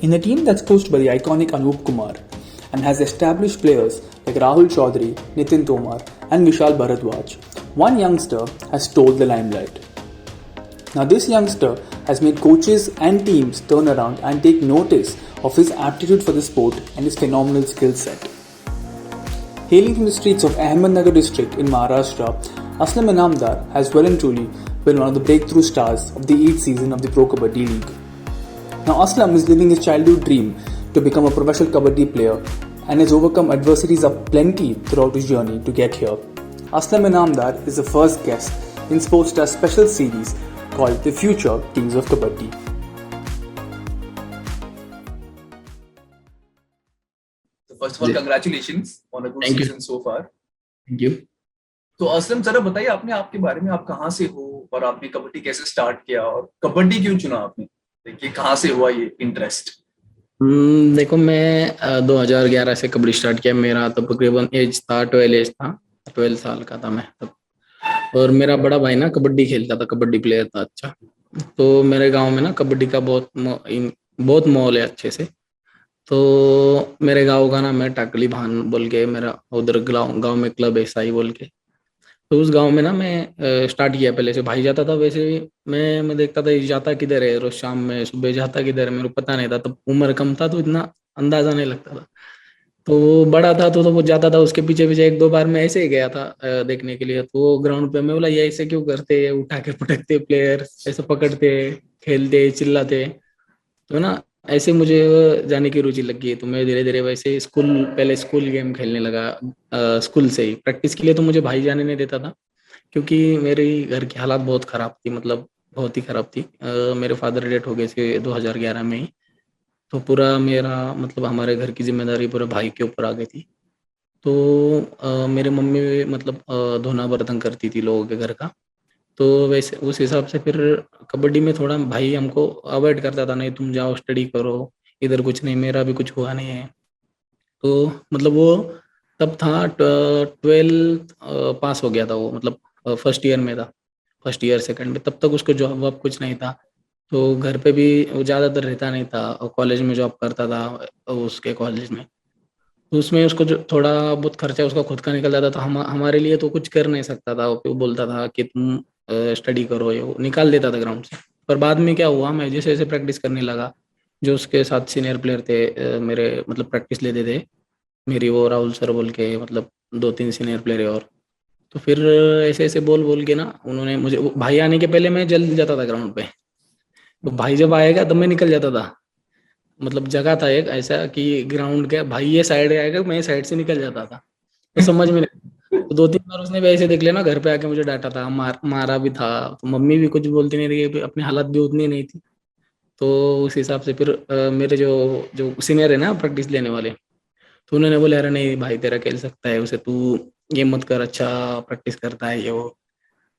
In a team that's coached by the iconic Anup Kumar and has established players like Rahul Chaudhary, Nitin Tomar, and Vishal Bharadwaj, one youngster has stole the limelight. Now, this youngster has made coaches and teams turn around and take notice of his aptitude for the sport and his phenomenal skill set. Hailing from the streets of Ahmednagar district in Maharashtra, Aslam Inamdar has well and truly been one of the breakthrough stars of the 8th season of the Pro Kabaddi League. Now, Aslam is living his childhood dream to become a professional kabaddi player and has overcome adversities aplenty throughout his journey to get here. Aslam Inamdar is the first guest in Sportstar's special series called The Future Kings of Kabaddi. So first of all, congratulations on a good Thank you. season so far. Thank you. तो असलम जरा बताइए आपने आपके बारे में, आप कहाँ से हो और आपने कबड्डी कैसे स्टार्ट किया और कबड्डी क्यों चुना आपने? देखिए कहाँ से हुआ ये इंटरेस्ट? देखो मैं 2011 से कबड्डी स्टार्ट किया। मेरा तो तकरीबन एज था 12 साल का था मैं तब। और मेरा बड़ा भाई ना कबड्डी खेलता था, कबड्डी प्लेयर था अच्छा। तो मेरे गांव में ना कबड्डी का बहुत माहौल है अच्छे से। तो मेरे गांव का नाम है टाकली भान बोल के, मेरा उधर गांव में क्लब है साई बोल के। तो उस गांव में ना मैं स्टार्ट किया, पहले से भाई जाता था। वैसे भी मैं देखता था ये जाता किधर है, रोज शाम में सुबह जाता किधर है, मेरे को पता नहीं था। तब उम्र कम था तो इतना अंदाजा नहीं लगता था। तो वो बड़ा था तो वो जाता था उसके पीछे पीछे। एक दो बार मैं ऐसे ही गया था देखने के लिए। तो ग्राउंड पे मैं बोला ये ऐसे क्यों करते, उठा के पटकते प्लेयर, ऐसे पकड़ते, खेलते, चिल्लाते। तो ना ऐसे मुझे जाने की रुचि लगी। तो मैं धीरे धीरे वैसे पहले स्कूल गेम खेलने लगा। स्कूल से ही प्रैक्टिस के लिए तो मुझे भाई जाने नहीं देता था, क्योंकि मेरी घर की हालात बहुत खराब थी, मतलब बहुत ही खराब थी। मेरे फादर डेथ हो गए थे 2011 में ही। तो पूरा मेरा मतलब हमारे घर की जिम्मेदारी पूरे भाई के ऊपर आ गई थी। तो मेरे मम्मी मतलब धोना बर्तन करती थी लोगों के घर का। तो वैसे उस हिसाब से फिर कबड्डी में थोड़ा भाई हमको अवॉइड करता था, नहीं तुम जाओ स्टडी करो, इधर कुछ नहीं, मेरा भी कुछ हुआ नहीं है। तो मतलब वो तब था 12 पास हो गया था वो, मतलब फर्स्ट ईयर में था, फर्स्ट ईयर सेकंड में। तब तक उसको जॉब वॉब कुछ नहीं था। तो घर पे भी वो ज़्यादातर रहता नहीं था, और कॉलेज में जॉब करता था उसके कॉलेज में। तो उसमें उसको जो थोड़ा बहुत खर्चा उसका खुद का निकल जाता था। हमारे लिए तो कुछ कर नहीं सकता था। वो बोलता था कि तुम स्टडी करो, ये वो निकाल देता था ग्राउंड से। पर बाद में क्या हुआ, मैं जैसे जैसे प्रैक्टिस करने लगा, जो उसके साथ सीनियर प्लेयर थे मेरे, मतलब प्रैक्टिस लेते थे मेरी, वो राहुल सर बोल के, मतलब 2-3 सीनियर प्लेयर है। और तो फिर ऐसे ऐसे बोल बोल के ना उन्होंने मुझे, भाई आने के पहले मैं जल्दी जाता था ग्राउंड पे। तो भाई जब आएगा तब मैं निकल जाता था। मतलब जगह था एक ऐसा कि ग्राउंड के भाई ये साइड आएगा, मैं साइड से निकल जाता था। तो समझ में नहीं। तो 2-3 बार उसने भी ऐसे देख लिया ना, घर पे आके मुझे डांटा था, मारा भी था। तो मम्मी भी कुछ बोलती नहीं रही, अपनी हालत भी उतनी नहीं थी। तो उस हिसाब से फिर मेरे जो जो सीनियर है ना प्रैक्टिस लेने वाले, तो उन्होंने बोले अरे नहीं भाई तेरा खेल सकता है, उसे तू ये मत कर, अच्छा प्रैक्टिस करता है ये वो।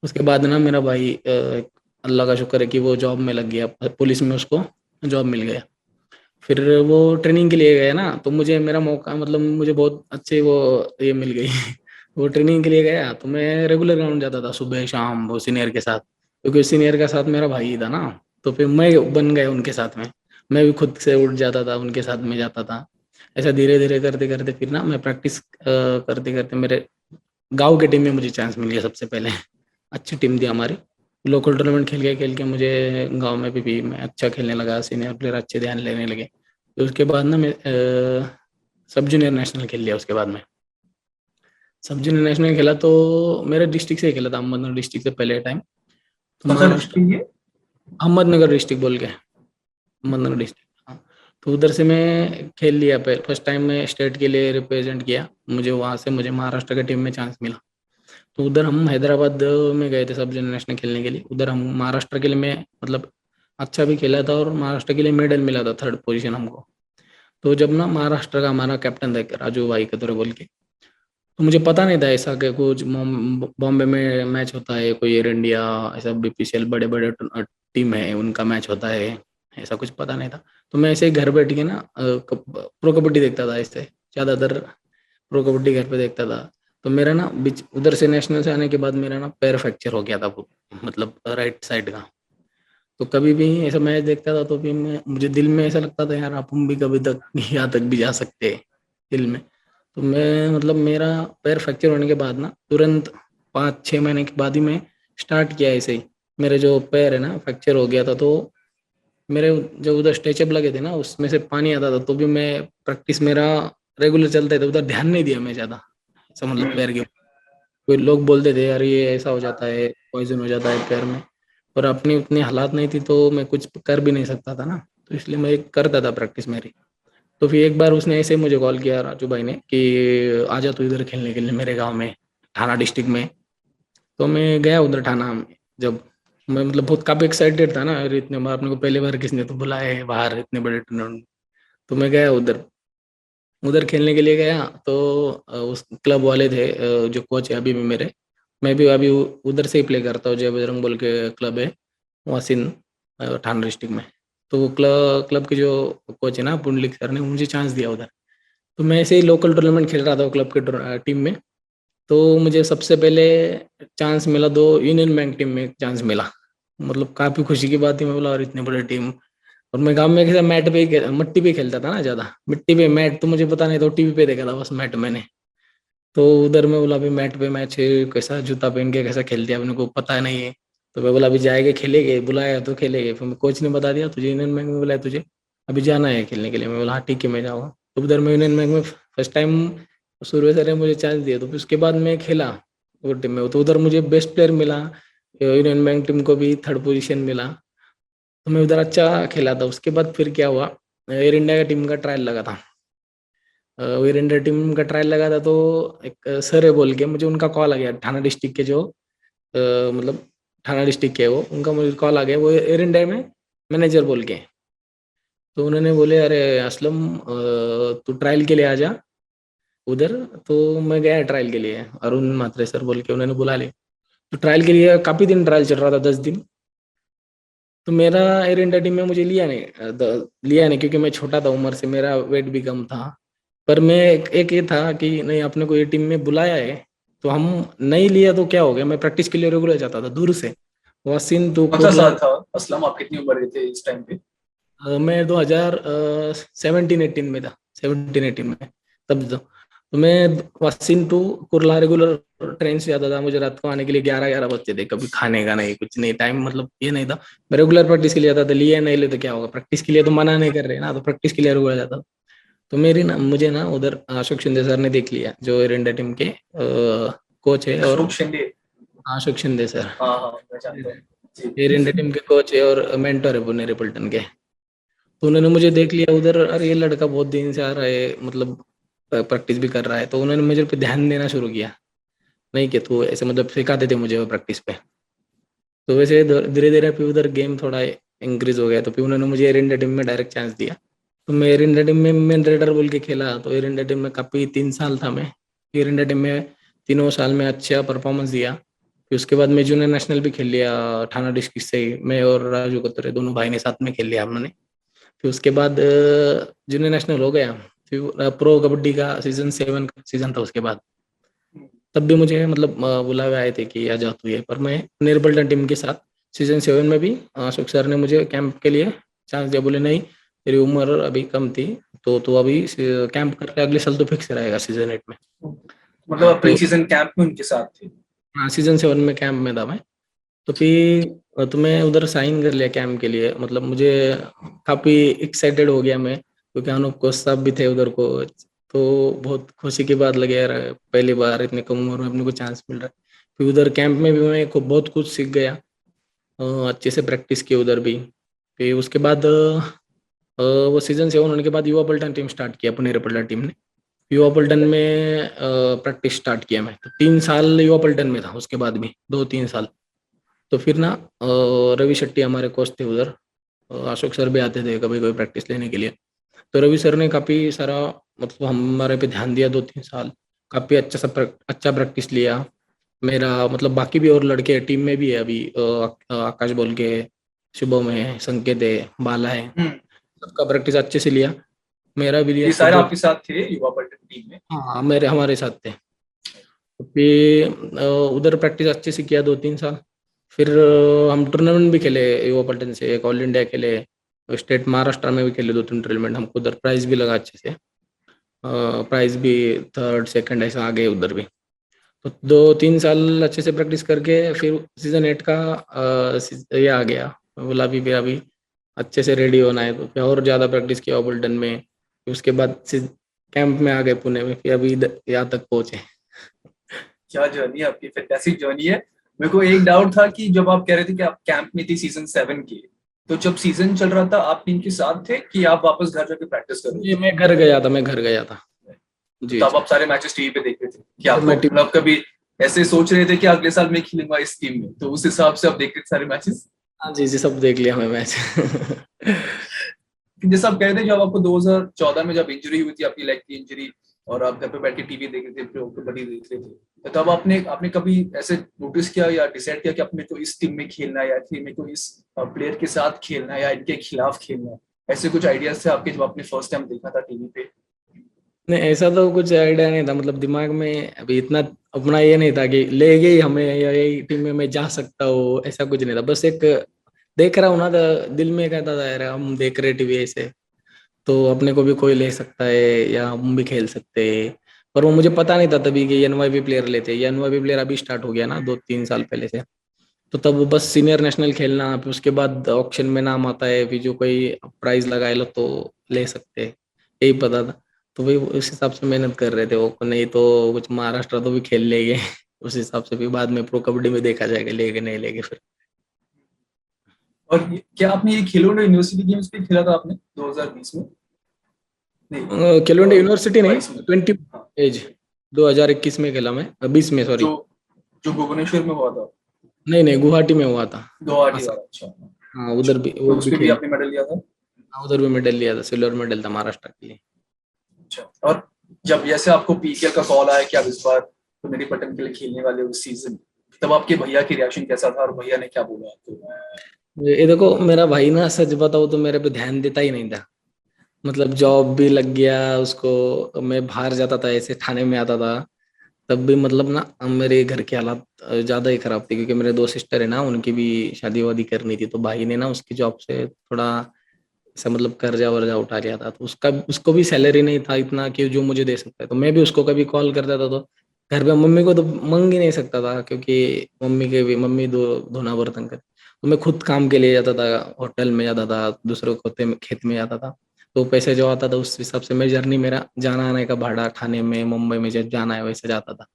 उसके बाद ना मेरा भाई अल्लाह का शुक्र है कि वो जॉब में लग गया, पुलिस में उसको जॉब मिल गया। फिर वो ट्रेनिंग के लिए गया ना, तो मुझे मेरा मौका, मतलब मुझे बहुत अच्छे वो ये मिल गई वो ट्रेनिंग के लिए गया तो मैं रेगुलर ग्राउंड जाता था सुबह शाम वो सीनियर के साथ, क्योंकि सीनियर का साथ मेरा भाई था ना। तो फिर मैं बन गया उनके साथ में। मैं भी खुद से उठ जाता था, उनके साथ में जाता था। ऐसा धीरे धीरे करते करते फिर ना मैं प्रैक्टिस करते करते मेरे गाँव के टीम में मुझे चांस मिल गया सबसे पहले। अच्छी टीम थी हमारी। लोकल टूर्नामेंट खेल के मुझे गांव में भी मैं अच्छा खेलने लगा, सीनियर प्लेयर अच्छे ध्यान लेने लगे। तो उसके बाद ना मैं सब जूनियर नेशनल खेल लिया। उसके बाद में सब जूनियर नेशनल खेला तो मेरे डिस्ट्रिक्ट से ही खेला था, अहमदनगर डिस्ट्रिक्ट से पहले टाइम। तो कौन सा महाराष्ट्र, डिस्ट्रिक्ट ये? अहमदनगर डिस्ट्रिक्ट बोल के, अहमदनगर डिस्ट्रिक्ट, हाँ। तो उधर से मैं खेल लिया। पहले फर्स्ट टाइम मैं स्टेट के लिए रिप्रेजेंट किया, मुझे वहाँ से मुझे महाराष्ट्र की टीम में चांस मिला। तो उधर हम हैदराबाद में गए थे सब जन नेशनल खेलने के लिए। उधर हम महाराष्ट्र के लिए मैं मतलब अच्छा भी खेला था, और महाराष्ट्र के लिए मेडल मिला था, 3rd पोजीशन हमको। तो जब ना महाराष्ट्र का हमारा कैप्टन था राजू भाई कदर बोल के, तो मुझे पता नहीं था ऐसा कि कुछ बॉम्बे में मैच होता है, कोई एयर इंडिया, ऐसा बीपीसीएल बड़े बड़े टीम है उनका मैच होता है, ऐसा कुछ पता नहीं था। तो मैं ऐसे ही घर बैठ के ना प्रो कबड्डी देखता था, ऐसे ज़्यादातर प्रो कबड्डी घर पे देखता था। तो मेरा ना बीच उधर से नेशनल से आने के बाद मेरा ना पैर फ्रैक्चर हो गया था, मतलब राइट साइड का। तो कभी भी ऐसा मैच देखता था तो भी मुझे दिल में ऐसा लगता था यार अपन भी कभी तक यहाँ तक भी जा सकते हैं दिल में। तो मैं मतलब मेरा पैर फ्रैक्चर होने के बाद ना तुरंत 5-6 महीने के बाद ही मैं स्टार्ट किया ऐसे ही। मेरे जो पैर है ना फ्रैक्चर हो गया था, तो मेरे जो उधर स्ट्रेचअप लगे थे ना उसमें से पानी आता था, तो भी मैं प्रैक्टिस मेरा रेगुलर चलता था, उधर ध्यान नहीं दिया मैं ज़्यादा। ऐसा मतलब हम्म। पैर के कोई लोग बोलते थे यार ये ऐसा हो जाता है, पॉइजन हो जाता है पैर में, और अपनी उतनी हालात नहीं थी तो मैं कुछ कर भी नहीं सकता था ना। तो इसलिए मैं करता था प्रैक्टिस मेरी। तो फिर एक बार उसने ऐसे मुझे कॉल किया राजू भाई ने कि आजा तू इधर खेलने के लिए मेरे गांव में, थाना डिस्ट्रिक्ट में। तो मैं गया उधर थाना में। जब मैं मतलब बहुत काफ़ी एक्साइटेड था ना, अरे इतने बार अपने को पहली बार किसने तो बुलाया है बाहर इतने बड़े टूर्नामेंट। तो मैं गया उधर, उधर खेलने के लिए गया। तो उस क्लब वाले थे, जो कोच है अभी भी मेरे, मैं भी अभी उधर से ही प्ले करता हूँ, जय बजरंग बोल के क्लब है वासिन, थाना डिस्ट्रिक्ट में। तो वो क्लब क्लब के जो कोच है ना पुंडलिक सर ने मुझे चांस दिया उधर। तो मैं ऐसे ही लोकल टूर्नामेंट खेल रहा था क्लब के टीम में। तो मुझे सबसे पहले चांस मिला, दो यूनियन बैंक टीम में चांस मिला। मतलब काफ़ी खुशी की बात थी, मैं बोला और इतने बड़े टीम। और मैं गांव में कैसा मैट पे मिट्टी पे खेलता था ना, ज़्यादा मिट्टी पे मैट तो मुझे पता नहीं, तो टीवी पे देखा था बस मैट मैंने। तो उधर मैं बोला अभी मैट पे मैच है, कैसा जूता पहन के कैसा खेलते हैं अपने को पता नहीं है। तो मैं बोला अभी जाएंगे खेलेंगे, बुलाया तो खेलेंगे। फिर कोच ने बता दिया तुझे यूनियन बैंक में बुलाया, तुझे अभी जाना है खेलने के लिए। मैं बोला हाँ ठीक है मैं जाऊँगा। तो उधर मैं यूनियन बैंक में फर्स्ट टाइम सूर्य सर ने मुझे चांस दिया, तो फिर उसके बाद मैं खेला वो टीम में। तो उधर मुझे बेस्ट प्लेयर मिला, यूनियन बैंक टीम को भी थर्ड पोजीशन मिला। तो मैं उधर अच्छा खेला था। उसके बाद फिर क्या हुआ, एयर इंडिया का टीम का ट्रायल लगा था। एयर इंडिया टीम का ट्रायल लगा था, तो एक सर है बोल के मुझे उनका कॉल आ गया, थाना डिस्ट्रिक्ट के जो मतलब थाना डिस्ट्रिक्ट के वो, उनका मुझे कॉल आ गया, वो एयर इंडिया में मैनेजर बोल के। तो उन्होंने बोले अरे असलम तू ट्रायल के लिए आ जा उधर। तो मैं गया ट्रायल के लिए, अरुण म्हात्रे सर बोल के उन्होंने बुला लिया। तो ट्रायल के लिए काफ़ी दिन ट्रायल चल रहा था, 10 दिन। तो मेरा एयर इंडिया टीम में मुझे लिया नहीं क्योंकि मैं छोटा था उम्र से, मेरा वेट भी कम था। पर मैं एक ये था कि नहीं अपने को ये टीम में बुलाया है, तो हम नहीं लिया तो क्या हो गया। मैं प्रैक्टिस के लिए रेगुलर जाता था दूर से, वासिन तो कौन सा कुरला। साल था असलम, आप कितनी उम्र के थे इस टाइम पे? मैं 2017-18 में था, 17-18 में तब तो मैं वासिन टू कुरला रेगुलर ट्रेन से जाता था। मुझे रात को आने के लिए 11-11 बजते थे, कभी खाने का नहीं कुछ नहीं टाइम, मतलब ये नहीं था। मैं रेगुलर प्रैक्टिस के लिए जाता था, लिए नहीं ले तो क्या होगा, प्रैक्टिस के लिए तो मना नहीं कर रहे ना, तो प्रैक्टिस के लिए रेगुलर जाता था। तो मेरी ना मुझे ना उधर अशोक शिंदे सर ने देख लिया, जो एयर इंडिया टीम के कोच है। और अशोक शिंदे? अशोक शिंदे सर हाँ हाँ, मैं जानता हूँ एयर जी। इंडिया टीम के कोच है और मेंटर है पुणे रिपल्टन के। तो उन्होंने मुझे देख लिया उधर, अरे ये लड़का बहुत दिन से आ रहा है, मतलब प्रैक्टिस भी कर रहा है। तो उन्होंने मुझे पे ध्यान देना शुरू किया, नहीं कि तू ऐसे मतलब सिखाते थे मुझे वो प्रैक्टिस पे। तो वैसे धीरे धीरे फिर उधर गेम थोड़ा इंक्रीज हो गया, तो फिर उन्होंने मुझे एयर इंडिया टीम में डायरेक्ट चांस दिया। तो मैं एयर इंडिया टीम में मेन रेडर बोल के खेला। तो एयर इंडिया टीम में काफ़ी 3 साल था मैं एयर इंडिया टीम में, तीनों साल में अच्छा परफॉर्मेंस दिया। फिर उसके बाद मैं जूनियर नेशनल भी खेल लिया थाना डिस्ट्रिक्ट से ही, मैं और राजू कतरे दोनों भाई ने साथ में खेल लिया हमने। फिर उसके बाद जूनियर नेशनल हो गया। फिर प्रो कबड्डी का सीजन 7 का सीजन था उसके बाद। तब भी मुझे मतलब बुलावे आए थे कि आ जाओ तू ये, पर मैं निर्बल्टन टीम के साथ सीजन 7 में भी अशोक सर ने मुझे कैंप के लिए चांस दिया। बोले नहीं तेरी उम्र अभी कम थी, तो तू अभी कैंप करके अगले साल तो फिक्स रहेगा सीजन 8 में। मतलब हाँ आप प्री तो सीजन कैंप में उनके साथ थे? हाँ सीजन 7 में कैंप में था मैं। तो फिर तो मैं उधर साइन कर लिया कैंप के लिए। मतलब मुझे काफ़ी एक्साइटेड हो गया मैं, क्योंकि अनूप कोच साहब भी थे उधर को। तो बहुत खुशी की बात लगी यार, पहली बार इतने कम उम्र में अपने को चांस मिल रहा है। फिर उधर कैंप में भी मैं बहुत कुछ सीख गया, अच्छे से प्रैक्टिस की उधर भी। फिर उसके बाद वो सीजन 7 होने के बाद युवा पलटन टीम स्टार्ट किया, पुणे पलटन टीम ने। युवा पलटन में प्रैक्टिस स्टार्ट किया मैं, तो 3 साल युवा पलटन में था, उसके बाद भी 2-3 साल। तो फिर ना रवि शेट्टी हमारे कोच थे उधर, अशोक सर भी आते थे कभी कभी प्रैक्टिस लेने के लिए। तो रवि सर ने काफ़ी सारा मतलब हमारे पे ध्यान दिया 2-3 साल, काफ़ी अच्छा प्रैक्टिस लिया मेरा। मतलब बाकी भी और लड़के टीम में भी है अभी, आकाश बोल के, शुभम है, संकेत है, बाला है, हम्म। सबका प्रैक्टिस अच्छे से लिया, मेरा भी लिया ये फिर सारे दो। आपके साथ थे युवा पलटन टीम में? हाँ मेरे हमारे साथ थे। तो फिर उधर प्रैक्टिस अच्छे से किया 2-3 साल। फिर हम टूर्नामेंट भी खेले युवा पलटन से, एक ऑल इंडिया खेले, स्टेट महाराष्ट्र में भी खेले 2-3 टूर्नामेंट। हमको उधर प्राइज भी लगा अच्छे से, प्राइज भी थर्ड सेकंड ऐसा आ गए उधर भी। तो 2-3 साल अच्छे से प्रैक्टिस करके फिर सीजन 8 का ये आ गया, बोला अभी भी अभी अच्छे से रेडी होना है, तो फिर और ज़्यादा प्रैक्टिस किया ओबल्टन में। फिर उसके बाद कैंप में आ गए पुणे में, फिर अभी यहाँ तक पहुंचे। क्या जर्नी है आपकी, फैंटास्टिक जर्नी है। मेरे को एक डाउट था कि जब आप कह रहे थे कि आप कैंप में थी सीजन 7 के, तो जब सीजन चल रहा था आप टीम के साथ थे कि आप वापस घर जाके प्रैक्टिस कर रहे ये मैं घर गया था, मैं घर गया था। थे? जी तब जी। आप सारे मैचेस टीवी पे देख रहे थे कि फिर आपको मैं मतलब कभी ऐसे सोच रहे थे कि अगले साल मैं खेलूंगा इस टीम में, तो उस हिसाब से आप देख रहे थे सारे मैचेस? हाँ जी जी, सब देख लिया मैं मैच। जैसे आप कह रहे थे जब आपको 2014 में जब इंजरी हुई थी, आपकी लेग की इंजरी, और आप घर पे बैठ के टीवी देख रहे थे, प्रो कबड्डी देख रहे थे, तो तब आपने आपने कभी ऐसे नोटिस किया या डिसाइड किया कि अपने को इस टीम में खेलना है या फिर मेरे को इस प्लेयर के साथ खेलना है या इनके खिलाफ खेलना है? ऐसे कुछ आइडियाज थे आपके जब आपने फर्स्ट टाइम देखा था टीवी पे? नहीं, ऐसा तो कुछ आइडिया नहीं था, मतलब दिमाग में अभी इतना अपना ये नहीं था कि ले गई हमें या यही टीम में मैं जा सकता हूँ, ऐसा कुछ नहीं था। बस एक देख रहा हूँ ना, तो दिल में कहता था यार हम देख रहे टीवी ऐसे, तो अपने को भी कोई ले सकता है या हम भी खेल सकते हैं। पर वो मुझे पता नहीं था तभी कि एनवाईबी प्लेयर लेते, ये एनवाईबी प्लेयर अभी स्टार्ट हो गया ना 2-3 साल पहले से। तो तब वो बस सीनियर नेशनल खेलना, फिर उसके बाद ऑक्शन में नाम आता है, फिर जो कोई प्राइज लगाए लो तो ले सकते हैं, यही पता था। तो वही उस हिसाब से मेहनत कर रहे थे वो, नहीं तो कुछ महाराष्ट्र तो भी खेल लेंगे। उस हिसाब से भी बाद में प्रो कबड्डी में देखा जाएगा लेगे नहीं लेगे फिर। और क्या आपने ये खेलो इंडिया यूनिवर्सिटी गेम्स पे खेला था आपने 2020 में? नहीं, खेलो इंडिया यूनिवर्सिटी नहीं, 22 में। 20 हाँ, एज 2021 में खेला मैं, 20 में जो सॉरी। जो भुवनेश्वर में हुआ था, नहीं नहीं, गुवाहाटी में हुआ था। गुवाहाटी असम। वाला, अच्छा। हाँ अच्छा, उधर भी, तो वो उस भी पे भी खेल। आपने मेडल लिया था? हाँ, उधर भी मेडल लिया था, सिल्वर मेडल था महाराष्ट्र के लिए। अच्छा, और जब जैसे आपको पीकेएल का कॉल आया कि आप इस बार तो मेरी पटन के लिए खेलने वाले हो इस सीजन, तब आपके भैया की रिएक्शन कैसा था और भैया ने क्या बोला आपको? ये देखो, मेरा भाई ना सच बताऊँ तो मेरे पे ध्यान देता ही नहीं था। मतलब जॉब भी लग गया उसको, मैं बाहर जाता था ऐसे थाने में आता था, तब भी मतलब ना मेरे घर के हालात ज्यादा ही खराब थे, क्योंकि मेरे 2 सिस्टर है ना, उनकी भी शादी वादी करनी थी। तो भाई ने ना उसकी जॉब से थोड़ा ऐसा मतलब कर्जा वर्जा उठा लिया था, तो उसका उसको भी सैलरी नहीं था इतना कि जो मुझे दे सकता है। तो मैं भी उसको कभी कॉल करता था तो घर पे मम्मी को तो मांग ही नहीं सकता था, क्योंकि मम्मी के भी, मम्मी दो धोना बर्तन कर, तो मैं खुद काम के लिए जाता था, होटल में जाता था, दूसरे खोते में खेत में जाता था। तो पैसे जो आता था उस हिसाब से मैं जर्नी, मेरा जाना आने का भाड़ा, ठाणे में मुंबई में जब जाना है वैसे जाता था।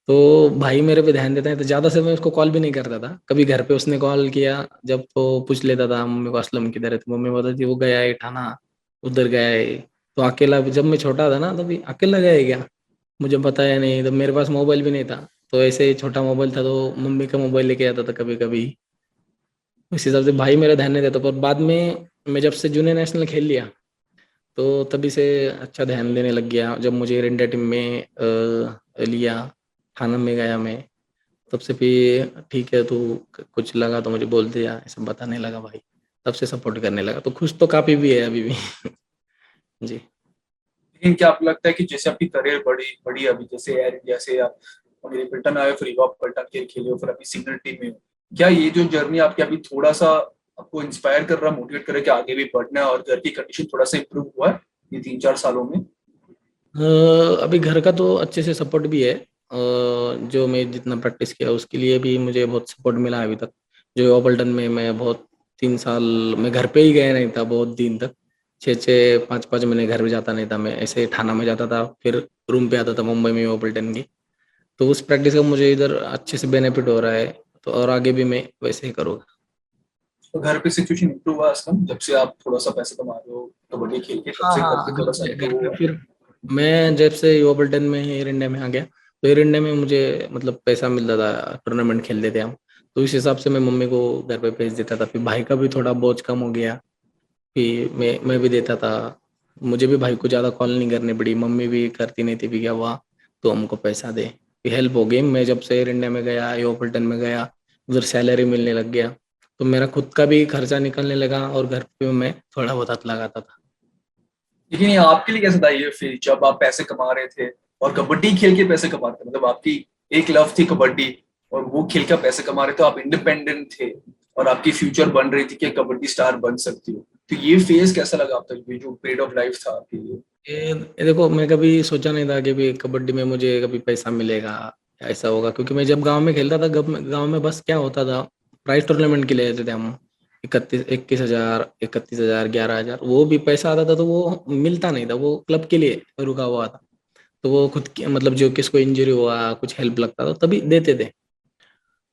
तो भाई मेरे पे ध्यान देता है, तो ज्यादा से मैं उसको कॉल भी नहीं करता था। कभी घर पे उसने कॉल किया जब, तो पूछ लेता था मम्मी को असलम किधर है, तो मम्मी बताती वो गया है ठाना, उधर गया है। तो अकेला, जब मैं छोटा था ना तभी अकेला गया है क्या, मुझे बताया नहीं। तो मेरे पास मोबाइल भी नहीं था, तो ऐसे ही छोटा मोबाइल था, तो मम्मी का मोबाइल लेके आता था कभी कभी। इस हिसाब से भाई मेरा ध्यान नहीं देता। पर बाद में मैं जब से जूनियर नेशनल खेल लिया, तो तभी से अच्छा ध्यान देने लग गया। जब मुझे एयर इंडिया टीम में लिया, थाना में गया मैं, तब से फिर ठीक है तू कुछ लगा तो मुझे बोल दिया, ऐसा बताने लगा भाई, तब से सपोर्ट करने लगा। तो खुश तो काफी भी है अभी भी। जी। लेकिन क्या आपको लगता है कि जैसे आपकी करियर बढ़ी बढ़ी अभी, जैसे एयर इंडिया से आप मेरे पलटन आए, फिर युवा पलटन के खेले हो, फिर अभी सिंगल टीम में हो, क्या ये जो जर्नी आपकी अभी थोड़ा सा आपको इंस्पायर कर रहा, मोटिवेट कर रहा है कि आगे भी बढ़ना है, और घर की कंडीशन थोड़ा सा इंप्रूव हुआ है ये 3-4 सालों में? अभी घर का तो अच्छे से सपोर्ट भी है, जो मैं जितना प्रैक्टिस किया उसके लिए भी मुझे बहुत सपोर्ट मिला है अभी तक। जो युवा पलटन में मैं बहुत 3 साल मैं घर पे ही गया नहीं था बहुत दिन तक, 6-6 5-5 महीने घर में जाता नहीं था मैं, ऐसे थाना में जाता था, फिर रूम पे आता था मुंबई में युवा पलटन की। तो उस प्रैक्टिस का मुझे इधर अच्छे से बेनिफिट हो रहा है, तो और आगे भी मैं वैसे ही करूँगा। तो घर पे सिचुएशन इंप्रूव हुआ असलम, जब से आप थोड़ा सा पैसे कमा रहे हो कबड्डी खेल के, तब हाँ से घर हाँ, पे थोड़ा सा घर इंप्रूव पे हुआ? फिर मैं जब से युवा पलटन में एयर इंडिया में आ गया, तो एयर इंडिया में मुझे मतलब पैसा मिलता था, टूर्नामेंट खेलते थे हम। तो इस हिसाब से मैं मम्मी को घर पे भेज देता था, फिर भाई का भी थोड़ा बोझ कम हो गया, फिर मैं भी देता था। मुझे भी भाई को ज़्यादा कॉल नहीं करनी पड़ी, मम्मी भी करती नहीं थी भी क्या वाह तो हमको पैसा दे, फिर हेल्प हो गई। मैं जब से एयर इंडिया में गया, युवा पलटन में गया, उधर सैलरी मिलने लग गया, तो मेरा खुद का भी खर्चा निकलने लगा और घर पे मैं थोड़ा बहुत हाथ लगाता था। लेकिन ये आपके लिए कैसा था ये फिर जब आप पैसे कमा रहे थे और कबड्डी खेल के पैसे कमाते थे, मतलब आपकी एक लव थी कबड्डी, और वो खेल का पैसे कमा रहे थे, आप इंडिपेंडेंट थे और आपकी फ्यूचर बन रही थी कि कबड्डी स्टार बन सकती हो, तो ये फेज कैसा लगा आप तक, ये जो पीरियड ऑफ लाइफ था आपके लिए? ये देखो, मैं कभी सोचा नहीं था कि भी कबड्डी में मुझे कभी पैसा मिलेगा, ऐसा होगा। क्योंकि मैं जब गांव में खेलता था, गांव में बस क्या होता था, प्राइज टूर्नामेंट के लिए लेते थे हम। 21,000 11,000, वो भी पैसा आता था तो वो मिलता नहीं था, वो क्लब के लिए रुका हुआ था। तो वो खुद की मतलब जो किसको इंजरी हुआ, कुछ हेल्प लगता था तभी देते थे।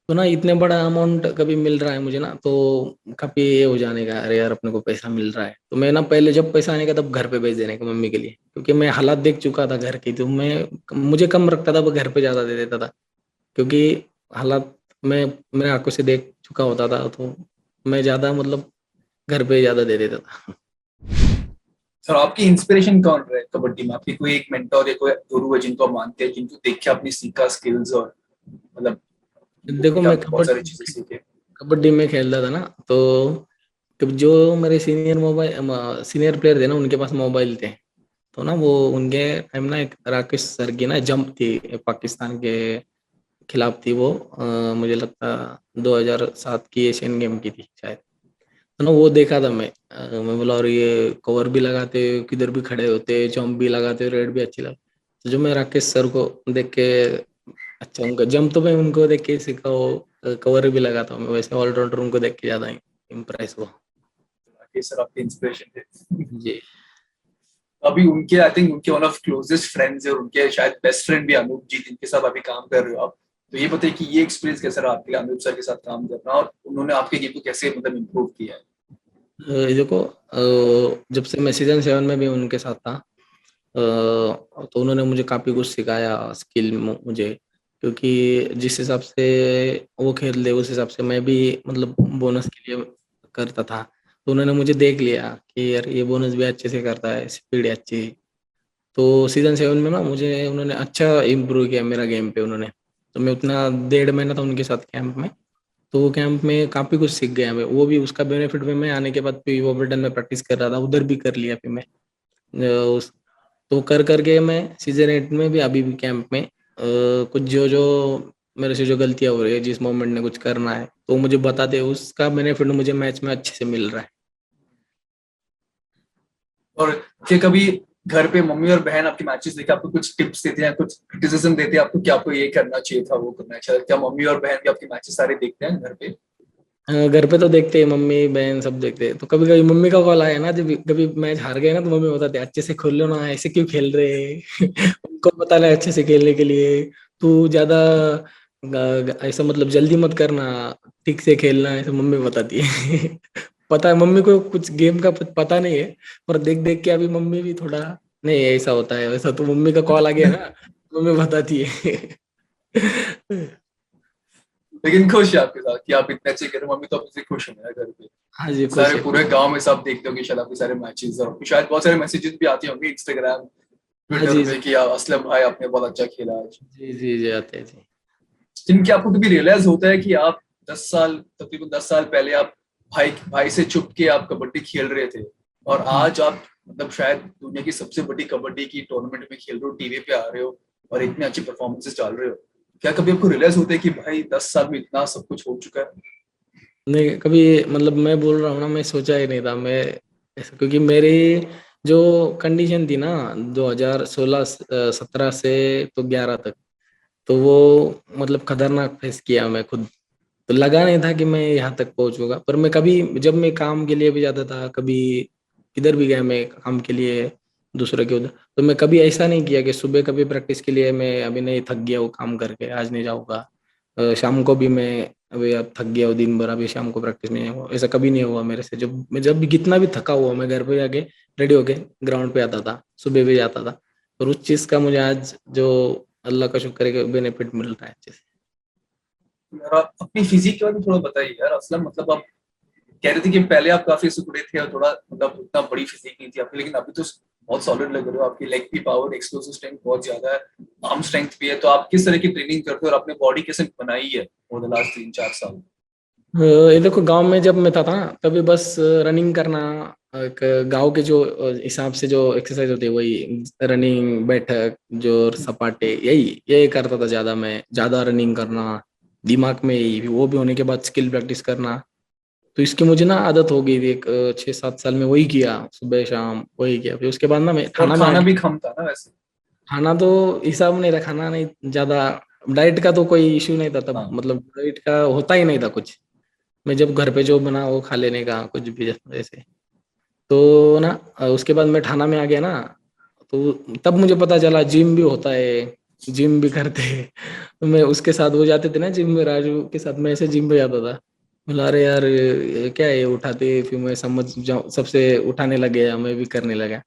तो ना इतने बड़ा अमाउंट कभी मिल रहा है मुझे ना, तो काफी ये हो जाने का, अरे यार अपने को पैसा मिल रहा है। तो मैं ना पहले जब पैसा आने का तब घर पे भेज देने का मम्मी के लिए, क्योंकि मैं हालात देख चुका था घर की। तो मैं मुझे कम रखता था, वो घर पे ज्यादा दे देता था, क्योंकि हालात मैं मेरे आंखों से देख चुका होता था। तो मैं ज्यादा मतलब घर पे ज्यादा दे देता था। सर आपकी इंस्पिरेशन कौन रहे कबड्डी में? आपकी कोई एक मेंटोर या कोई गुरु है जिनको आप मानते हैं, जिनको देख के आपने सीखा स्किल्स, और मतलब वो देखो देख के मैं आपने बहुत सारी चीजें सीखे? कबड्डी में खेलता था ना, तो जो मेरे सीनियर प्लेयर थे ना, उनके पास मोबाइल थे। तो ना वो उनके टाइम ना एक राकेश सर की ना जंप थी, पाकिस्तान के खिलाफ थी वो। मुझे लगता 2007 की एशियन गेम की थी शायद। तो ना वो देखा था मैं। मैं बोला, और ये कवर भी लगाते, किधर भी खड़े होते, जंप भी लगाते, रेड भी अच्छी लगा। तो जो मैं राकेश सर को देख के, अच्छा उनका जंप तो मैं उनको देख के सीखा, वो कवर भी लगाता हूँ मैं। वैसे ऑलराउंडर उनको देख के ज्यादा इम्प्रेस हुआ। ये सर आपके इंस्पिरेशन थे। जी। अभी उनके आई थिंक उनके वन ऑफ क्लोजेस्ट फ्रेंड्स है, और उनके शायद बेस्ट फ्रेंड भी अनूप जी, जिनके साथ अभी काम कर रहे हो आप। तो ये बताइए कि ये एक्सपीरियंस कैसा रहा आपके लिए अनूप सर के साथ काम करना, और उन्होंने आपके गेम को कैसे मतलब इम्प्रूव किया है? देखो, जब से मैं सीजन 7 में भी उनके साथ था, तो उन्होंने मुझे काफी कुछ सिखाया, स्किल मुझे। क्योंकि जिस हिसाब से वो खेल रहे, उस हिसाब से मैं भी मतलब बोनस के लिए करता था। तो उन्होंने मुझे देख लिया कि यार ये बोनस भी अच्छे से करता है, स्पीड अच्छी। तो सीजन 7 में ना मुझे उन्होंने अच्छा इम्प्रूव किया मेरा गेम पे उन्होंने। तो मैं उतना 1.5 महीना था उनके साथ कैंप में। तो वो कैंप में काफी कुछ सीख गया मैं, वो भी उसका बेनिफिट में मैं आने के बाद फिर वॉबल्टन में प्रैक्टिस कर रहा था, उधर भी कर लिया फिर मैं। उस तो कर करके मैं सीजन 8 में भी, अभी भी कैंप में कुछ जो जो मेरे से जो गलतियां हो रही है, जिस मोमेंट में कुछ करना है तो मुझे बता दे, उसका बेनिफिट मुझे मैच में अच्छे से मिल रहा है। और क्या कभी घर पे मम्मी और बहन आपके मैचेस देखे आपको कुछ टिप्स देते हैं, कुछ क्रिटिसिज्म देते हैं आपको कि आपको ये करना चाहिए था, वो करना चाहिए था? क्या मम्मी और बहन भी आपके मैचेस सारे देखते हैं घर पे? घर पे तो देखते हैं, मम्मी बहन सब देखते हैं। तो कभी कभी मम्मी का कॉल आया ना, जब कभी मैच हार गए ना, तो मम्मी बताते अच्छे से खेल लो ना, ऐसे क्यों खेल रहे उनको पता है अच्छे से खेलने के लिए। तू ज्यादा ऐसा मतलब जल्दी मत करना, ठीक से खेलना, ऐसे मम्मी बताती है पता है मम्मी को कुछ गेम का पता नहीं है, पर देख देख के अभी मम्मी भी थोड़ा, नहीं ऐसा होता है वैसा। तो मम्मी का कॉल आ गया ना, मम्मी बताती है लेकिन खुश है आपके साथ कि आप इतने अच्छे खेल रहे हो, मम्मी तो आपसे खुश है घर पे? हाँ जी, खुश सारे है पूरे खुश है। गांव में सब देखते होंगे शायद आपके सारे मैचेस, और शायद बहुत सारे मैसेजेस भी आते होंगे इंस्टाग्राम हाँ ट्विटर जी में कि यार असलम भाई आपने बहुत अच्छा खेला आज। जी जी जी, आते हैं जी। जिनकी आपको कभी रियलाइज होता है कि आप 10 साल, तकरीबन 10 साल पहले आप भाई भाई से छुप के आप कबड्डी खेल रहे थे, और आज आप मतलब शायद दुनिया की सबसे बड़ी कबड्डी की टूर्नामेंट में खेल रहे हो, टीवी पे आ रहे हो और इतने अच्छे परफॉर्मेंसेस डाल रहे हो, क्या कभी आपको रियलाइज होता है कि भाई 10 साल में इतना सब कुछ हो चुका है? नहीं, कभी मतलब मैं बोल रहा हूँ ना, मैं सोचा ही नहीं था मैं ऐसा। क्योंकि मेरी जो कंडीशन थी ना, 2016 17 से तो 11 तक, तो वो मतलब खतरनाक फेस किया मैं खुद। तो लगा नहीं था कि मैं यहाँ तक पहुंचूंगा। पर मैं कभी, जब मैं काम के लिए भी जाता था, कभी किधर भी गया मैं काम के लिए दूसरे के उधर, तो मैं कभी ऐसा नहीं किया कि सुबह कभी प्रैक्टिस के लिए मैं अभी नहीं, थक गया वो काम करके आज नहीं जाऊंगा। शाम को भी मैं अभी अब थक गया हूँ दिन भर, अभी शाम को प्रैक्टिस नहीं हुआ, ऐसा कभी नहीं हुआ मेरे से। जब भी कितना भी थका हुआ, मैं घर पे जाके रेडी होके ग्राउंड पे आता था, सुबह भी जाता था। और उस चीज का मुझे आज जो अल्लाह का शुक्र है कि बेनिफिट मिल रहा है अच्छे से। यार आप अपनी फिजिक के बारे में थोड़ा बताइए यार असलम, मतलब आप कह रहे थे कि पहले आप काफी सुकुड़े थे और थोड़ा मतलब उतना बड़ी फिजिक नहीं थी आपकी, लेकिन अभी तो बहुत सॉलिड लग रहे हो, आपकी लेग की पावर, एक्सप्लोसिव स्ट्रेंथ बहुत ज्यादा है, आर्म स्ट्रेंथ भी है। तो आप किस तरह की ट्रेनिंग करते हो और अपने बॉडी कैसे बनाई है ओवर द लास्ट 3-4 साल? ये देखो, गांव में जब मैं था ना, तभी बस रनिंग करना, एक गांव के जो हिसाब से जो एक्सरसाइज होती है वही रनिंग, बैठक, जो सपाटे, यही यही करता था ज्यादा। मैं ज्यादा रनिंग करना, दिमाग में ही, वो भी होने के बाद स्किल प्रैक्टिस करना। तो इसकी मुझे ना आदत हो गई थी, एक 6-7 साल में वही किया, सुबह शाम वही किया। फिर उसके बाद ना मैं और थाना में आ खाना भी गया। कम था ना वैसे। खाना तो हिसाब नहीं था, खाना नहीं ज्यादा, डाइट का तो कोई इश्यू नहीं था तब, हाँ। मतलब डाइट का होता ही नहीं था कुछ। मैं जब घर पे जो बना वो खा लेने का, कुछ भी ऐसे। तो ना उसके बाद मैं थाना में आ गया ना, तो तब मुझे पता चला जिम भी होता है, जिम भी करते हैं। तो मैं उसके साथ वो जाते थे ना जिम में, राजू के साथ मैं ऐसे जिम पे जाता था। बोला अरे यार ये क्या है, ये उठाते, फिर मैं समझ जाऊँ, सबसे उठाने लग गया, मैं भी करने लगा।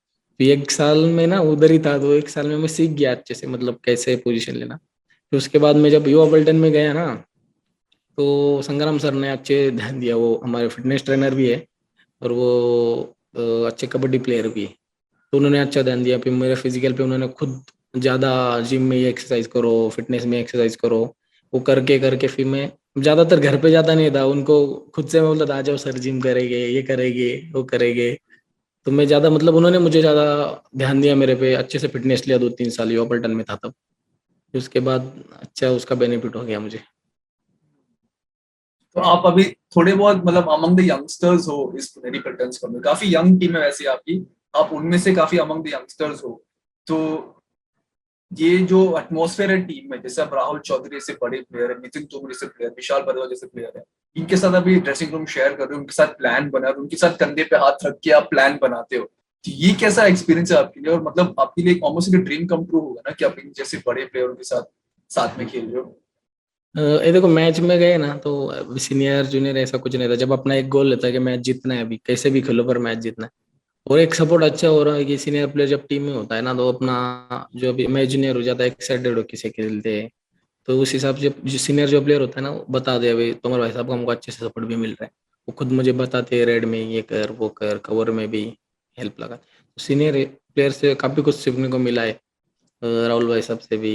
फिर 1 साल में ना उधर ही था, तो 1 साल में मैं सीख गया अच्छे से, मतलब कैसे पोजीशन लेना। फिर उसके बाद मैं जब युवा पलटन में गया ना, तो संग्राम सर ने अच्छे ध्यान दिया, वो हमारे फिटनेस ट्रेनर भी है, और वो अच्छे कबड्डी प्लेयर भी है। तो उन्होंने अच्छा ध्यान दिया। फिर मेरे फिजिकल पे उन्होंने खुद ज़्यादा, जिम में ये एक्सरसाइज करो, फिटनेस में एक्सरसाइज करो, वो करके करके फिर मैं ज़्यादातर घर पे जाता नहीं था, उनको खुद से मैं बोलता था आ जाओ सर, जिम करेंगे, ये करेंगे, वो करेंगे। तो मैं ज़्यादा, मतलब उन्होंने मुझे ज़्यादा ध्यान दिया मेरे पे, अच्छे से फिटनेस लिया। 2-3 साल युवा पलटन में था तब। फिर उसके बाद अच्छा उसका बेनिफिट हो गया मुझे। तो आप अभी थोड़े बहुत मतलब अमंग द यंगस्टर्स हो इस पुनेरी पल्टन स्क्वाड में, काफी यंग टीम है वैसे आपकी, आप उनमें से काफी अमंग द यंगस्टर्स हो। तो ये जो एटमॉस्फेयर है टीम में, जैसे अब राहुल चौधरी जैसे बड़े प्लेयर है, नितिन तोमर जैसे प्लेयर, विशाल बरवा जैसे प्लेयर है, इनके साथ अभी ड्रेसिंग रूम शेयर कर रहे हो, उनके साथ प्लान बना रहे हो, उनके साथ कंधे पे हाथ रख के आप प्लान बनाते हो। तो ये कैसा एक्सपीरियंस है आपके लिए, और मतलब आपके लिए ऑलमोस्ट एक ड्रीम कम ट्रू होगा ना कि आप इन जैसे बड़े प्लेयरों के साथ साथ में खेल रहे हो। ये देखो, मैच में गए ना तो सीनियर जूनियर ऐसा कुछ नहीं था। जब अपना एक गोल लेता है कि मैच जीतना है, अभी कैसे भी खेलो पर मैच जीतना है, और एक सपोर्ट अच्छा हो रहा है कि सीनियर प्लेयर जब टीम में होता है ना, तो अपना जो भी मैच जूनियर हो जाता है, एक्साइटेड हो किसे खेलते हैं। तो उस हिसाब से जो सीनियर जो प्लेयर होता है ना, वो बता दे अभी तुम्हारे भाई साहब को हमको अच्छे से सपोर्ट भी मिल रहा है। वो खुद मुझे बताते हैं, रेड में ये कर वो कर, कवर में भी हेल्प लगा। तो सीनियर प्लेयर से काफी कुछ सीखने को मिला है, राहुल भाई साहब से भी,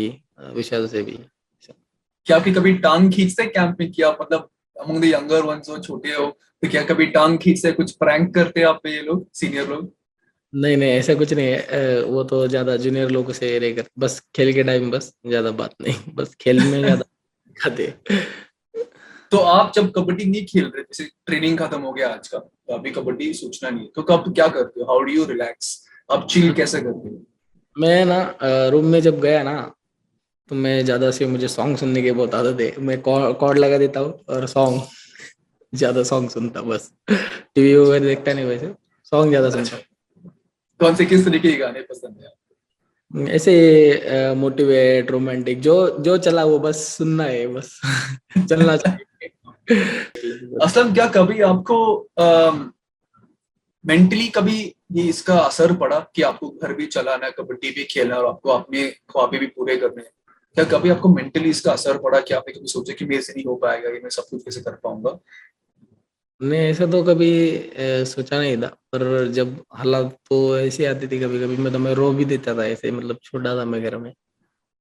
विशाल से भी। क्या आपकी कभी टांग खींचते हैं कैंप में, किया मतलब अमंग द यंगर वंस हो, छोटे हो, तो क्या कभी टांग खींचते हैं, कुछ प्रैंक करते हैं आप पे ये लोग सीनियर लोग? नहीं नहीं, ऐसा कुछ नहीं है। वो तो ज्यादा जूनियर लोगों से रहकर बस खेल के टाइम, बस ज्यादा बात नहीं, बस खेल में ज्यादा खाते। तो आप जब कबड्डी नहीं खेल रहे, जैसे ट्रेनिंग खत्म हो गया आज का, तो अभी कबड्डी सोचना नहीं है, तो कब क्या करते हो, हाउ डू यू रिलैक्स, आप चिल कैसे करते हो? मैं ना रूम में जब गया ना, तो मैं ज्यादा से मुझे सॉन्ग सुनने की बहुत आदत है। मैं कॉर्ड लगा देता हूँ और सॉन्ग, ज्यादा सॉन्ग सुनता हूँ बस। टीवी वगैरह देखता नहीं वैसे, सॉन्ग ज्यादा सुनता अच्छा, कौन से किस तरीके के गाने पसंद है? हूँ ऐसे। मोटिवेट, रोमांटिक, जो जो चला वो बस सुनना है बस। चलना चाहिए बस। असलम, क्या कभी आपको मेंटली कभी ये इसका असर पड़ा कि आपको घर भी चलाना है, कबड्डी भी खेलना है, और आपको अपने ख्वाबे भी पूरे करने हैं? क्या कभी आपको मेंटली इसका असर पड़ा कि आपने कभी सोचा कि मेरे से नहीं हो पाएगा, ये मैं सब कुछ कैसे कर पाऊंगा? नहीं, ऐसा तो कभी सोचा नहीं था, पर जब हालात तो ऐसी आती थी कभी कभी, मैं रो भी देता था ऐसे, मतलब छोटा था मैं घर में।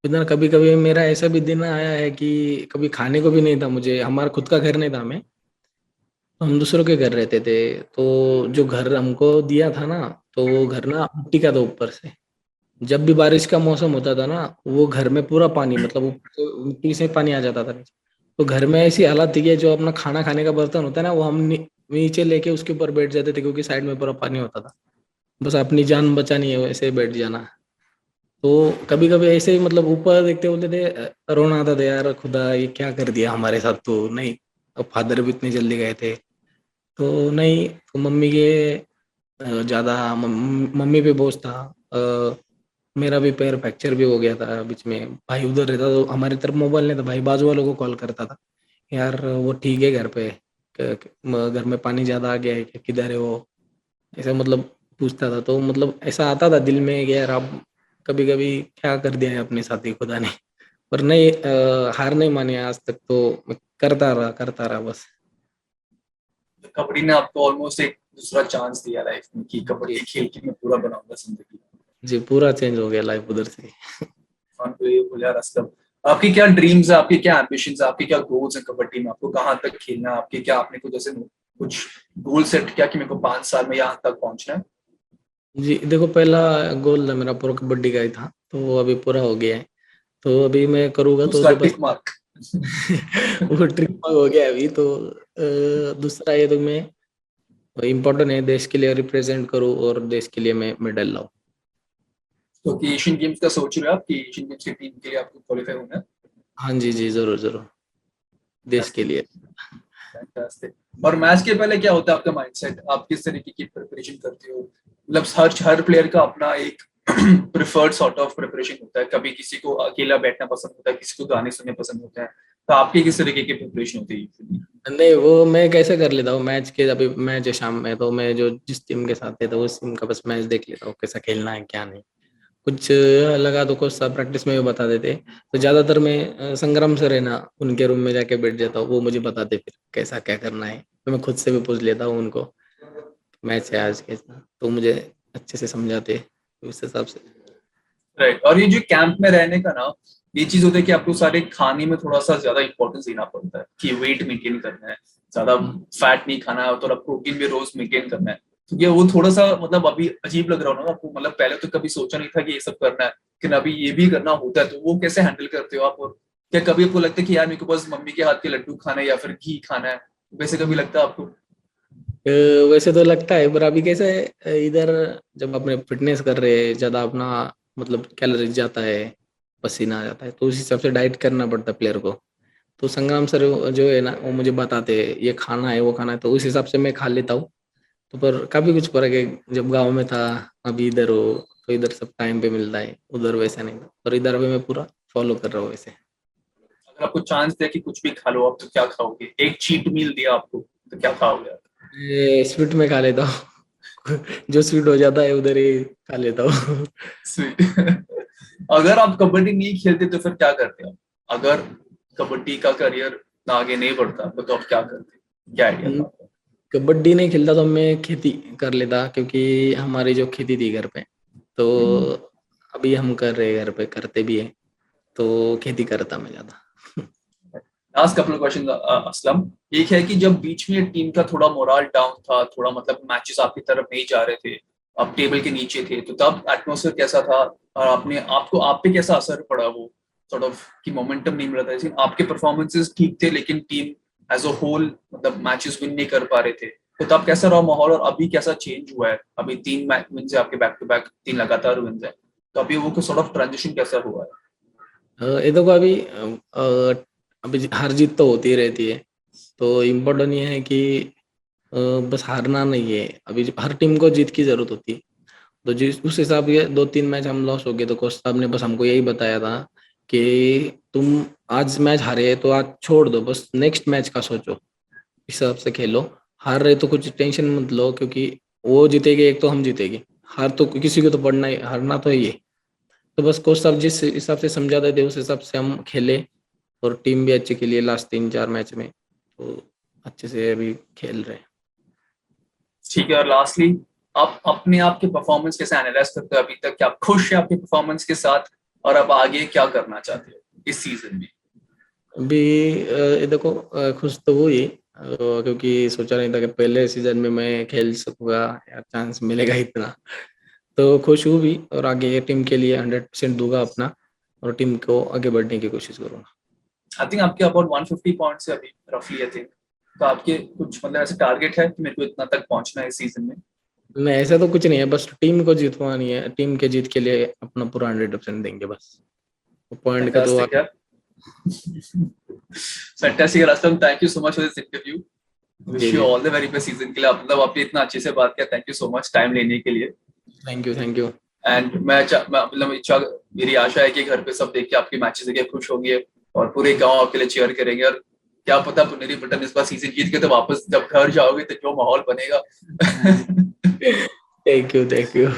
इतना कभी कभी मेरा ऐसा भी दिन आया है कि कभी खाने को भी नहीं था मुझे, हमारा खुद का घर नहीं था, हमें तो हम दूसरों के घर रहते थे। तो जो घर हमको दिया था ना, तो वो घर ना मिट्टी का था ऊपर से। जब भी बारिश का मौसम होता था ना, वो घर में पूरा पानी, मतलब ऊपर से मिट्टी से पानी आ जाता था नीचे। तो घर में ऐसी हालत थी कि जो अपना खाना खाने का बर्तन होता है ना, वो हम नीचे लेके उसके ऊपर बैठ जाते थे, क्योंकि साइड में पूरा पानी होता था। बस अपनी जान बचानी है, वैसे ही बैठ जाना। तो कभी कभी ऐसे ही, मतलब ऊपर देखते बोलते थे, रोना आता था यार, खुदा ये क्या कर दिया हमारे साथ। तो नहीं, अब फादर भी इतनी जल्दी गए थे, तो नहीं, तो मम्मी के ज्यादा मम्मी पे बोझ था। मेरा भी पैर फ्रैक्चर भी हो गया था बीच में। भाई उधर रहता, तो हमारी तरफ मोबाइल नहीं था, भाई बाजू वालों को कॉल करता था, यार वो ठीक है घर पे, घर में पानी ज्यादा आ गया है क्या, किधर है वो, ऐसा मतलब पूछता था। तो मतलब ऐसा आता था दिल में कि यार अब कभी कभी क्या कर दिया है अपने साथी खुदा ने। पर नहीं, हार नहीं मानी आज तक, तो मैं करता रहा बस। कबड्डी ने आपको ऑलमोस्ट एक दूसरा चांस दिया लाइफ में कि जी, कबड्डी खेल के मैं पूरा बनाऊंगा जिंदगी। जी पूरा चेंज हो गया लाइफ उधर से। फन तो ये बोला यार असलम, आपकी क्या ड्रीम्स है, आपके क्या एम्बिशंस है, आपके क्या गोल्स हैं कबड्डी में, आपको कहाँ तक खेलना है, आपके क्या, आपने कुछ ऐसे कुछ गोल सेट किया कि मेरे को 5 साल में यहाँ तक पहुंचना है? जी देखो, पहला गोल था मेरा पूरा कबड्डी का ही था, तो वो अभी पूरा हो गया है। तो अभी मैं करूँगा तो उसका जो बस, टिक मार्क। वो ट्रिक हो गया अभी तो। दूसरा ये तो मैं इम्पोर्टेंट है, देश के लिए रिप्रेजेंट करूँ और देश के लिए मैं मेडल लाऊं। तो कि एशियन गेम्स का सोच रहे हो आप कि एशियन गेम्स की टीम के लिए आपको क्वालिफाई होना है? हाँ जी जी, जरूर जरूर, देश के लिए। फैंटास्टिक। और मैच के पहले क्या होता है आपका माइंडसेट? आप किस तरीके की प्रिपरेशन करते हो? मतलब हर प्लेयर का अपना एक प्रिफर्ड सॉर्ट ऑफ प्रिपरेशन होता है। कभी किसी को अकेला बैठना पसंद होता है, किसी को गाने सुनने पसंद होता है। तो आपकी किस तरीके की प्रिपरेशन होती है? नहीं, वो मैं कैसे कर लेता हूँ, मैच के अभी मैच है शाम में, तो मैं जो जिस टीम के साथ है तो उस टीम का बस मैच देख लेता हूँ, कैसा खेलना है क्या नहीं। कुछ लगा तो कुछ सब प्रैक्टिस में भी बता देते, तो ज्यादातर मैं संग्राम से रहना उनके रूम में जाके बैठ जाता हूँ, वो मुझे बताते फिर कैसा क्या करना है। तो मैं खुद से भी पूछ लेता हूँ उनको, मैच है आज कैसा, तो मुझे अच्छे से समझाते उस हिसाब से। राइट। और ये जो कैंप में रहने का ना, ये चीज होता है कि आपको सारे खाने में थोड़ा सा ज्यादा इंपॉर्टेंस देना पड़ता है कि वेट मेंटेन करना है, ज्यादा फैट नहीं खाना है, थोड़ा प्रोटीन भी रोज मेंटेन करना है। तो ये वो थोड़ा सा मतलब अभी अजीब लग रहा हो ना आपको? मतलब पहले तो कभी सोचा नहीं था कि ये सब करना है, लेकिन अभी ये भी करना होता है। तो वो कैसे हैंडल करते हो आप? और क्या कभी आपको लगता है कि यार मेरे को बस मम्मी के हाथ के लड्डू खाना है या फिर घी खाना है? वैसे कभी लगता है आपको? अ, वैसे तो लगता है, पर अभी कैसे है, इधर जब अपने फिटनेस कर रहे हैं, ज्यादा अपना मतलब कैलोरीज जाता है, पसीना आ जाता है, तो उस हिसाब से डाइट करना पड़ता है प्लेयर को। तो संग्राम सर जो है ना, वो मुझे बताते हैं ये खाना है वो खाना है, तो उस हिसाब से मैं खा लेता हूँ। तो पर काफी कुछ फर्क है, जब गांव में था, अभी इधर हो, तो इधर सब टाइम पे मिलता है, उधर वैसा नहीं था, और इधर अभी मैं पूरा फॉलो कर रहा हूँ वैसे। अगर आपको चांस दिया कि कुछ भी खा लो आप, तो क्या खाओगे? एक चीट मील दिया आपको, तो क्या खाओगे आप? स्वीट में खा लेता हूँ। जो स्वीट हो जाता है उधर ही खा लेता हूँ। Sweet. अगर आप कबड्डी नहीं खेलते तो फिर क्या करते आप? अगर कबड्डी का करियर आगे नहीं बढ़ता तो आप क्या करते? क्या आइडिया था आपका? कबड्डी नहीं खेलता तो मैं खेती कर लेता, क्योंकि हमारी जो खेती थी घर पे, तो अभी हम कर रहे हैं, घर पे करते भी है, तो खेती करता मैं ज्यादा। Last couple question Aslam. एक है कि जब बीच में टीम का थोड़ा मोरल डाउन था, थोड़ा मतलब मैचेस आपकी तरफ नहीं जा रहे थे, आप टेबल के नीचे थे, तो तब एटमोसफेयर कैसा था? और आपने आपको आप पे कैसा असर पड़ा वो सॉर्ट ऑफ कि मोमेंटम नहीं मिल रहा था? लेकिन आपके परफॉर्मेंसेस ठीक थे, लेकिन टीम एज अ होल मतलब मैचेस विन नहीं कर पा रहे थे। तो तब कैसा रहा माहौल, और अभी कैसा चेंज हुआ है? अभी 3 विन है आपके, बैक टू बैक 3 लगातार विन है। तो अभी वो सॉर्ट ऑफ ट्रांजिशन कैसा हुआ है? ये देखो अभी अभी हार जीत तो होती रहती है, तो इम्पोर्टेंट ये है कि अ, बस हारना नहीं है, अभी हर टीम को जीत की जरूरत होती है। तो जिस उस हिसाब से 2-3 मैच हम लॉस हो गए, तो कोच साहब ने बस हमको यही बताया था कि तुम आज मैच हारे तो आज छोड़ दो, बस नेक्स्ट मैच का सोचो, इस हिसाब से खेलो। हार रहे तो कुछ टेंशन मत लो, क्योंकि वो जीतेगी एक तो हम जीतेगी, हार तो किसी को तो पड़ना ही, हारना तो ही है। तो बस कोच साहब जिस हिसाब से समझाते थे उस हिसाब से हम खेले, और टीम भी अच्छी खेली है लास्ट 3-4 मैच में, तो अच्छे से अभी खेल रहे हैं। ठीक है। और लास्टली, आप अपने आप के परफॉर्मेंस कैसे एनालाइज करते हो अभी तक? क्या आप खुश हैं आपके परफॉर्मेंस के साथ? और अब आगे क्या करना चाहते हो इस सीजन में? अभी ये देखो, खुश तो हुई, क्योंकि सोचा नहीं था कि पहले सीजन में मैं खेल सकूंगा या चांस मिलेगा इतना। तो खुश हूँ भी, और आगे टीम के लिए 100% दूंगा अपना, और टीम को आगे बढ़ने की कोशिश करूंगा। आई थिंक आपके अबाउट 150 पॉइंट्स है अभी रफली आई थिंक। तो आपके कुछ मतलब ऐसे टारगेट है कि मेरे को इतना तक पहुंचना है इस सीजन में? नहीं, ऐसा तो कुछ नहीं है, बस टीम को जीतवानी है, टीम के जीत के लिए अपना पूरा 100% देंगे बस। पॉइंट का तो फैंटास्टिक यार। फैंटास्टिक यार Aslam, thank you so much for this interview. जी विश यू जी, all the very best season के लिए। मतलब आपने इतना अच्छे से बात किया, thank you so much time लेने के लिए। Thank you thank you. And मतलब इच्छा, मेरी आशा है कि घर पे सब देख के आपकी मैचेस देख के खुश होंगे, और पूरे गांव आपके लिए चीयर करेंगे। और क्या पता पुनेरी बटन इस बार सीजन जीत के तो वापस जब घर जाओगे तो जो माहौल बनेगा। Thank you thank you.